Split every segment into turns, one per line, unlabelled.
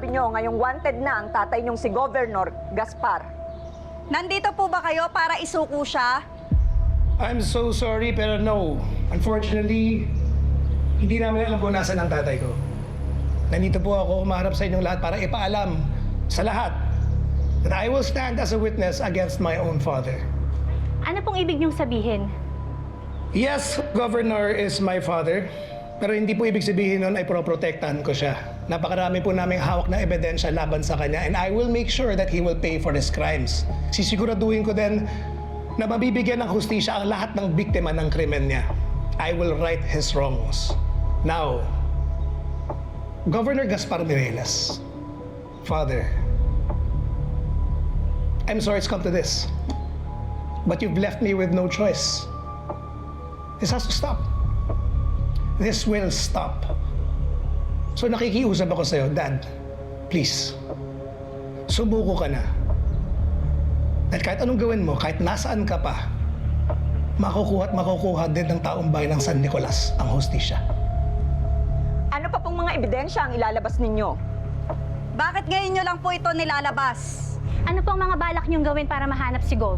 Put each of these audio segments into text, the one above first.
sabi nyo, ngayong wanted na ang tatay nyong si Governor Gaspar.
Nandito po ba kayo para isuko siya?
I'm so sorry, pero no. Unfortunately, hindi namin alam kung nasaan ang tatay ko. Nandito po ako umaharap sa inyong lahat para ipaalam sa lahat that I will stand as a witness against my own father.
Ano pong ibig niyong sabihin?
Yes, Governor is my father. Pero hindi po ibig sabihin nun ay proprotektahan ko siya. Napakarami po naming hawak na ebidensya laban sa kanya and I will make sure that he will pay for his crimes. Sisiguraduhin ko din na mabibigyan ng hustisya ang lahat ng biktima ng krimen niya. I will right his wrongs. Now, Governor Gaspar Mireles, Father, I'm sorry it's come to this, but you've left me with no choice. This has to stop. This will stop. So nakikiusap ako sa'yo, Dad, please, sumuko ka na. Dahil kahit anong gawin mo, kahit nasaan ka pa, makukuha at makukuha din ng taong bayan ng San Nicolas ang hustisya.
Ano pa pong mga ebidensya ang ilalabas ninyo?
Bakit ngayon nyo lang po ito nilalabas?
Ano pong mga balak niyong gawin para mahanap si Gov?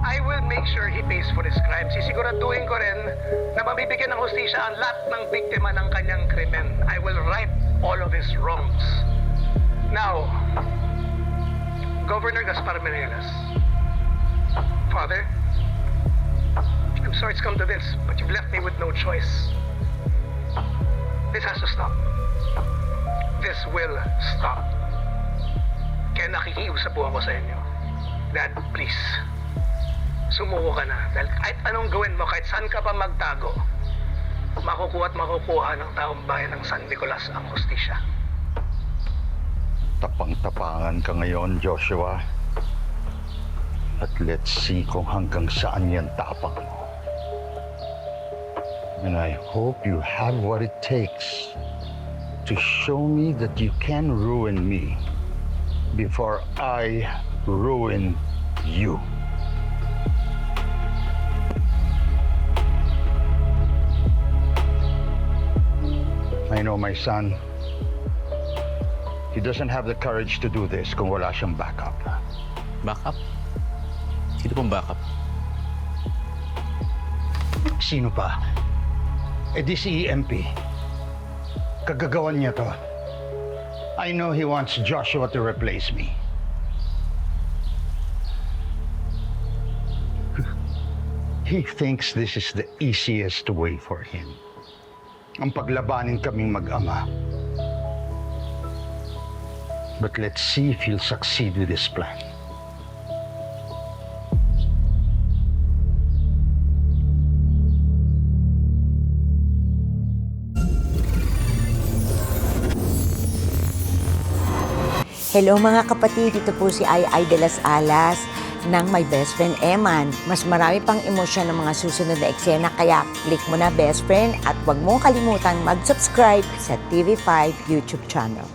I will make sure he pays for his crimes. Sisiguraduhin ko rin na mabibigyan ng hustisya ang lahat ng biktima ng kanyang krimen. I will right all of his wrongs. Now, Governor Gaspar Mireles, Father, I'm sorry it's come to this, but you've left me with no choice. This has to stop. This will stop. Kaya nakikiusap po ako sa inyo. Dad, please, sumuko ka na. Dahil kahit anong gawin mo, kahit saan ka pa magtago, makukuha at makukuha ng taong bayan ng San Nicolas ang hustisya.
Tapang-tapangan ka ngayon, Joshua. At let's see kung hanggang saan yan tapang mo. And I hope you have what it takes to show me that you can ruin me before I ruin you. I know my son. He doesn't have the courage to do this kung wala siyang backup.
Backup? Sino pong backup?
Sino pa? Eh di si EMP. Kagagawan niya to. I know he wants Joshua to replace me. He thinks this is the easiest way for him. Ang paglabanin kaming mag-ama. But let's see if he'll succeed with his plan.
Hello mga kapatid, ito po si Ai de las Alas ng My Best Friend Eman. Mas marami pang emosyon ng mga susunod na eksena kaya click mo na best friend at huwag mong kalimutang mag-subscribe sa TV5 YouTube channel.